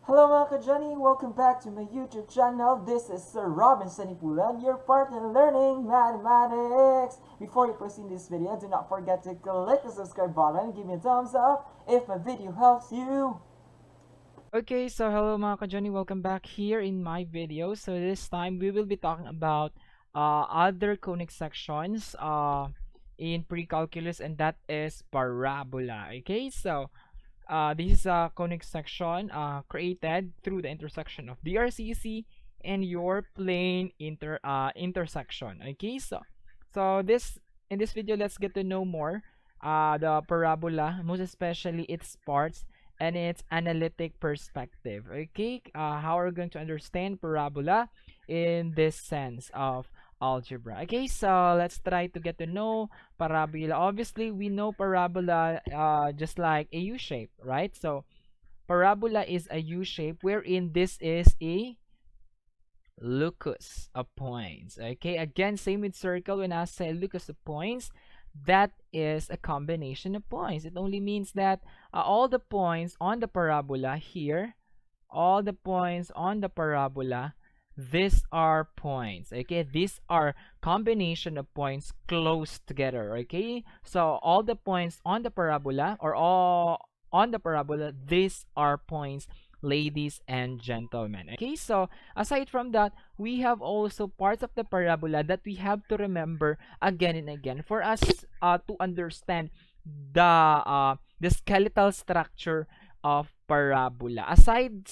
Hello mga ka-Johnny! Welcome back to my YouTube channel. This is Sir Robinson Ipulan, your partner in learning mathematics. Before you proceed this video, do not forget to click the subscribe button and give me a thumbs up if my video helps you. Okay, so hello mga ka-Johnny, welcome back here in my video. So this time we will be talking about other conic sections in pre-calculus, and that is parabola. Okay, so this is a conic section created through the intersection of DRCC and your plane intersection. Okay, so this in this video, let's get to know more the parabola, most especially its parts and its analytic perspective. Okay, how are we going to understand parabola in this sense of algebra? Okay, so let's try to get to know parabola. Obviously, we know parabola just like a U shape, right? So parabola is a U shape wherein this is a locus of points. Okay, again, same with circle. When I say locus of points, that is a combination of points. It only means that all the points on the parabola here, all the points on the parabola, these are points. Okay, these are combination of points close together. Okay, so all the points on the parabola, or all on the parabola, these are points, ladies and gentlemen. Okay, so aside from that, we have also parts of the parabola that we have to remember again and again for us to understand the skeletal structure of parabola. Aside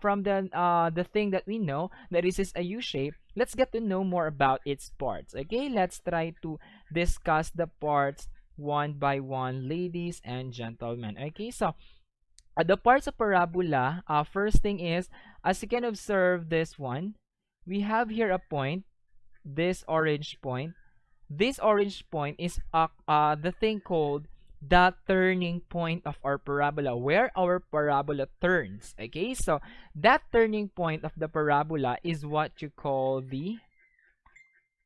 from the thing that we know that this is a U shape, let's get to know more about its parts. Okay, let's try to discuss the parts one by one, ladies and gentlemen. Okay, so the parts of parabola, first thing is, as you can observe this one, we have here a point, this orange point. This orange point is the thing called the turning point of our parabola, where our parabola turns. Okay, so that turning point of the parabola is what you call the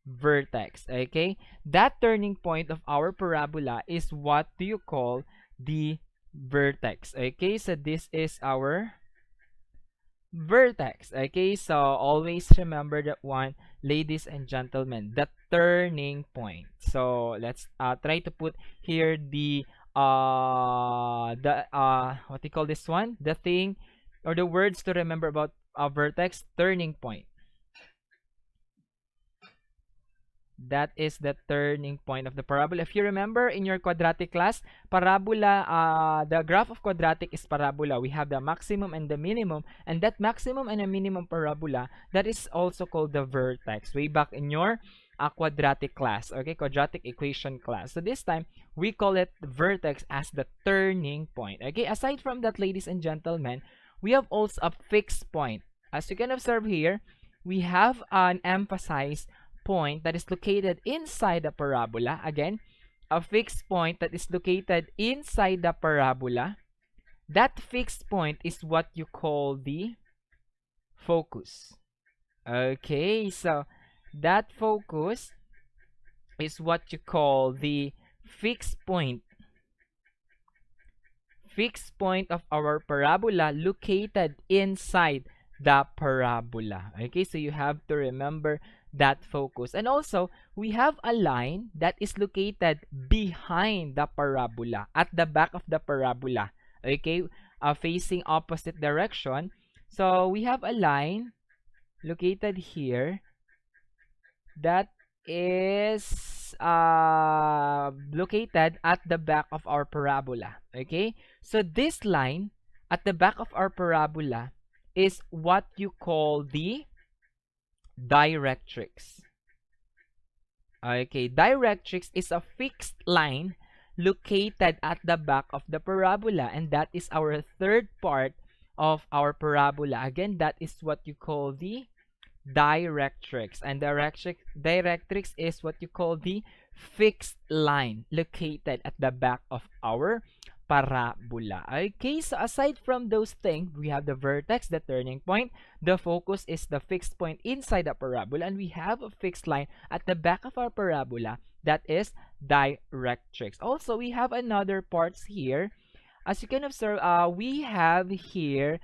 vertex. Okay, that turning point of our parabola is what do you call the vertex. Okay, so this is our vertex. Okay, so always remember that one, ladies and gentlemen, the turning point. So let's try to put here the what do you call this one, the thing or the words to remember about a vertex: turning point. That is the turning point of the parabola. If you remember in your quadratic class, parabola, the graph of quadratic is parabola. We have the maximum and the minimum, and that maximum and the minimum parabola, that is also called the vertex, way back in your quadratic class, okay, quadratic equation class. So this time, we call it vertex as the turning point. Okay, aside from that, ladies and gentlemen, we have also a fixed point. As you can observe here, we have an emphasized point that is located inside the parabola. Again, a fixed point that is located inside the parabola. That fixed point is what you call the focus. Okay, so that focus is what you call the fixed point. Fixed point of our parabola located inside the parabola. Okay, so you have to remember that focus. And also, we have a line that is located behind the parabola, at the back of the parabola. Okay, facing opposite direction. So we have a line located here that is located at the back of our parabola. Okay, so this line at the back of our parabola is what you call the directrix. Okay, directrix is a fixed line located at the back of the parabola, and that is our third part of our parabola. Again, that is what you call the directrix, and directrix is what you call the fixed line located at the back of our parabola. Okay, so aside from those things, we have the vertex, the turning point, the focus is the fixed point inside the parabola, and we have a fixed line at the back of our parabola, that is directrix. Also, we have another parts here. As you can observe, we have here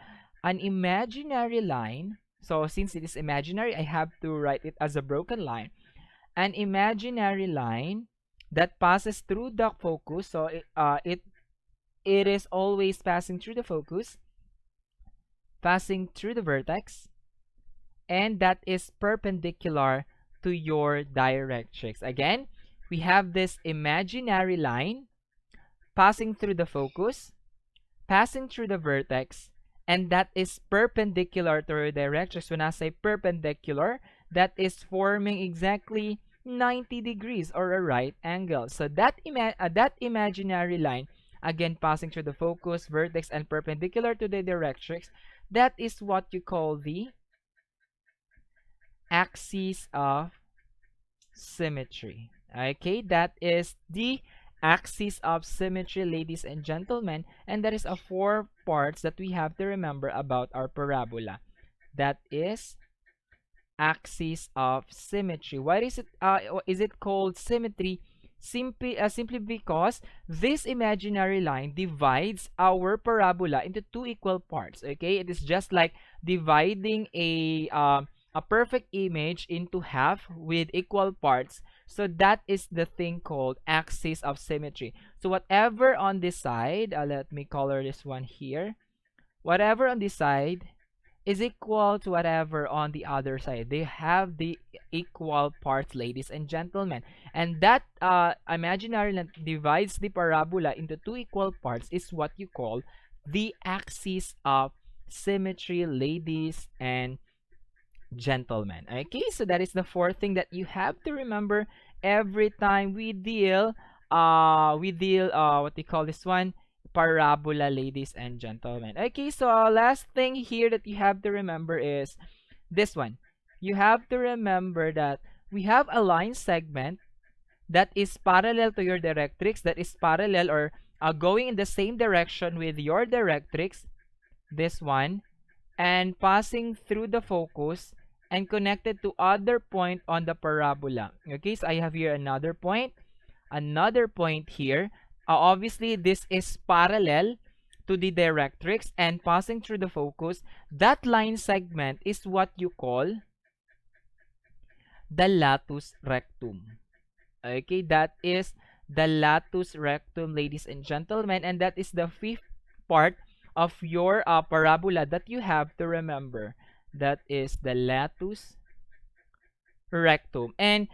an imaginary line. So since it is imaginary, I have to write it as a broken line. An imaginary line that passes through the focus. So it is always passing through the focus, passing through the vertex, and that is perpendicular to your directrix. Again, we have this imaginary line passing through the focus, passing through the vertex, and that is perpendicular to your directrix. When I say perpendicular, that is forming exactly 90 degrees or a right angle. So that imaginary line, again passing through the focus, vertex, and perpendicular to the directrix, that is what you call the axis of symmetry. Okay, that is the axis of symmetry, ladies and gentlemen, and that is a four parts that we have to remember about our parabola. That is axis of symmetry. Why is it called symmetry? Simply because this imaginary line divides our parabola into two equal parts. Okay, it is just like dividing a perfect image into half with equal parts. So that is the thing called axis of symmetry. So whatever on this side, let me color this one here. Whatever on this side is equal to whatever on the other side. They have the equal parts, ladies and gentlemen. And that imaginary line divides the parabola into two equal parts is what you call the axis of symmetry, ladies and gentlemen. Okay, so that is the fourth thing that you have to remember every time we deal what do you call this one, parabola, ladies and gentlemen. Okay, so last thing here that you have to remember is this one. You have to remember that we have a line segment that is parallel to your directrix, that is parallel or going in the same direction with your directrix, this one, and passing through the focus and connected to other point on the parabola. Okay, so I have here another point here. Obviously, this is parallel to the directrix and passing through the focus. That line segment is what you call the latus rectum. Okay, that is the latus rectum, ladies and gentlemen, and that is the fifth part of your parabola that you have to remember. That is the latus rectum. And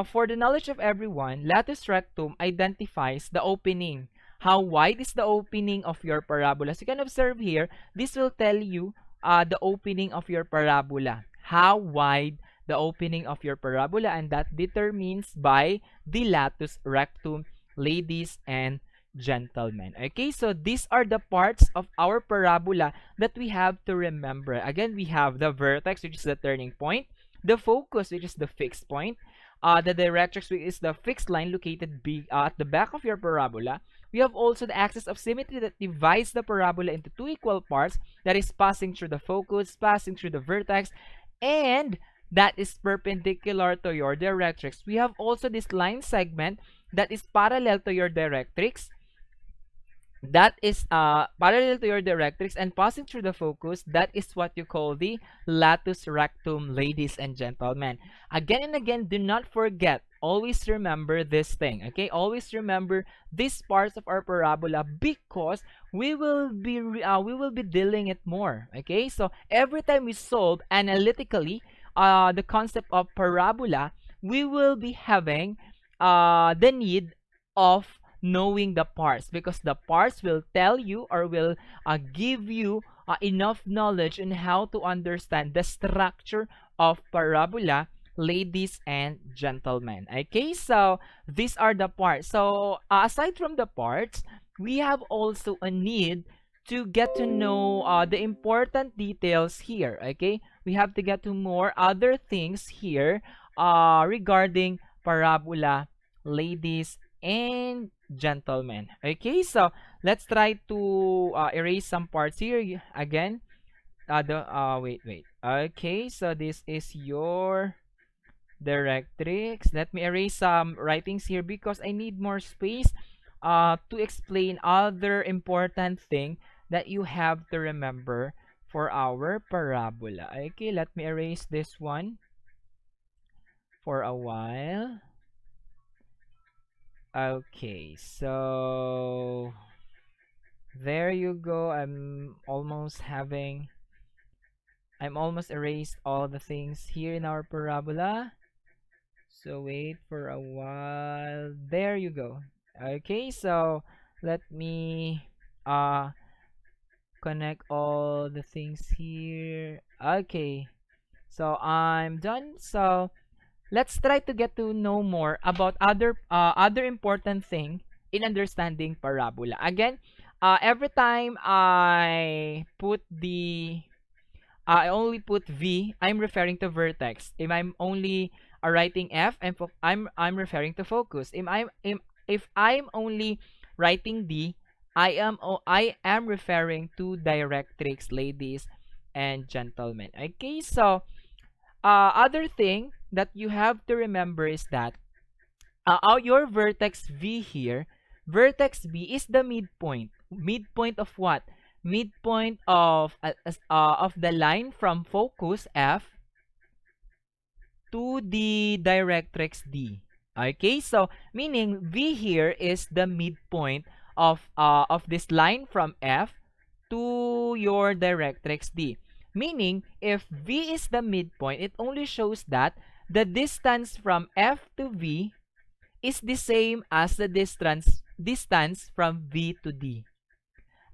for the knowledge of everyone, latus rectum identifies the opening. How wide is the opening of your parabola? As you can observe here, this will tell you the opening of your parabola. How wide the opening of your parabola, and that determines by the latus rectum, ladies and gentlemen. Okay, so these are the parts of our parabola that we have to remember. Again, we have the vertex, which is the turning point, the focus, which is the fixed point, the directrix, which is the fixed line located at the back of your parabola. We have also the axis of symmetry that divides the parabola into two equal parts, that is passing through the focus, passing through the vertex, and that is perpendicular to your directrix. We have also this line segment that is parallel to your directrix, that is parallel to your directrix and passing through the focus. That is what you call the latus rectum, ladies and gentlemen. Again and again, do not forget, always remember this thing. Okay, always remember these parts of our parabola because we will be dealing it more. Okay, so every time we solve analytically the concept of parabola, we will be having the need of knowing the parts, because the parts will tell you or will give you enough knowledge on how to understand the structure of parabola, ladies and gentlemen. Okay, so these are the parts. So aside from the parts, we have also a need to get to know the important details here. Okay, we have to get to more other things here regarding parabola, ladies and gentlemen. Okay, so let's try to erase some parts here again. Wait. Okay, so this is your directrix. Let me erase some writings here because I need more space to explain other important thing that you have to remember for our parabola. Okay, let me erase this one for a while. Okay, so there you go. I'm almost erased all the things here in our parabola. So wait for a while. There you go. Okay, so let me connect all the things here. Okay, so I'm done. So let's try to get to know more about other important thing in understanding parabola. Again, every time I only put V, I'm referring to vertex. If I'm only writing F, I'm referring to focus. If I'm only writing D, I am referring to directrix, ladies and gentlemen. Okay, so other thing that you have to remember is that your vertex V here, vertex V is the midpoint. Midpoint of what? Midpoint of the line from focus F to the directrix D. Okay, so meaning V here is the midpoint of this line from F to your directrix D. Meaning, if V is the midpoint, it only shows that the distance from F to V is the same as the distance from V to D.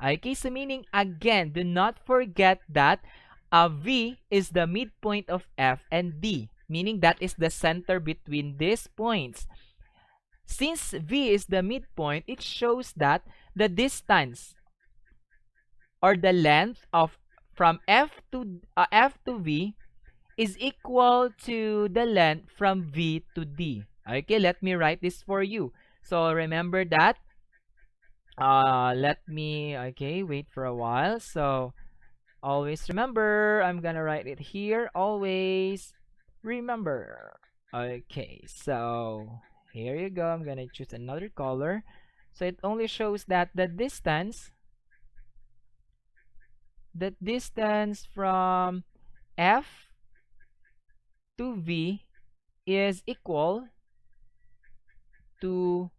Okay, so meaning again, do not forget that V is the midpoint of F and D, meaning that is the center between these points. Since V is the midpoint, it shows that the distance or the length of from F to V is equal to the length from V to D. Okay, let me write this for you. So remember that. Okay, wait for a while. So always remember, I'm gonna write it here. Always remember. Okay, so here you go. I'm gonna choose another color. So it only shows that the distance from F to V is equal to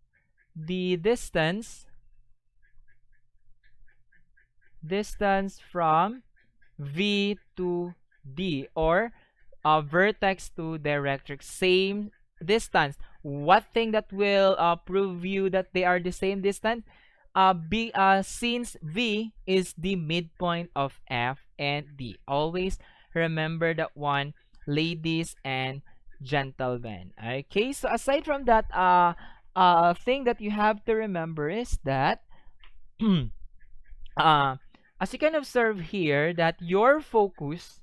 the distance from V to D, or vertex to directrix, same distance. What thing that will prove you that they are the same distance? Since V is the midpoint of F and D. Always remember that one, ladies and gentlemen. Okay, so aside from that, thing that you have to remember is that uh, as you can observe here, that your focus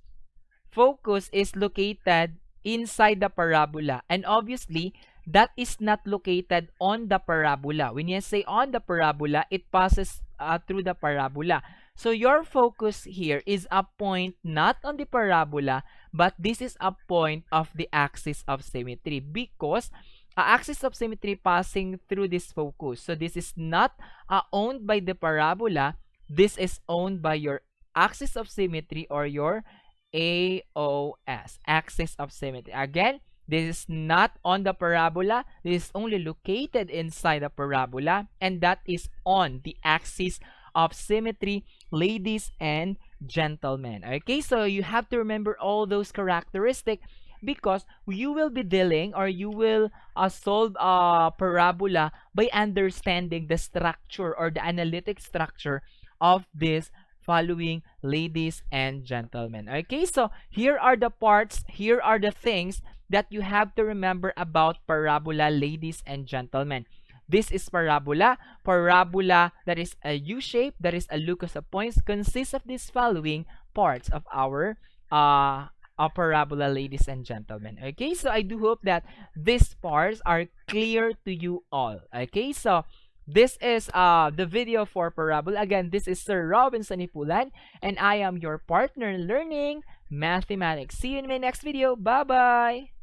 is located inside the parabola, and obviously that is not located on the parabola. When you say on the parabola, it passes through the parabola. So your focus here is a point not on the parabola, but this is a point of the axis of symmetry, because axis of symmetry passing through this focus. So this is not owned by the parabola. This is owned by your axis of symmetry, or your AOS, axis of symmetry. Again, this is not on the parabola. This is only located inside the parabola, and that is on the axis of symmetry, ladies and gentlemen. Okay, so you have to remember all those characteristics, because you will be dealing, or you will solve a parabola by understanding the structure or the analytic structure of this following, ladies and gentlemen. Okay, so here are the parts, here are the things that you have to remember about parabola, ladies and gentlemen. This is parabola. Parabola that is a U shape, that is a locus of points, consists of these following parts of our parabola, ladies and gentlemen. Okay, so I do hope that these parts are clear to you all. Okay, so this is the video for parabola. Again, this is Sir Robinson Ipulan, and I am your partner in learning mathematics. See you in my next video. Bye-bye!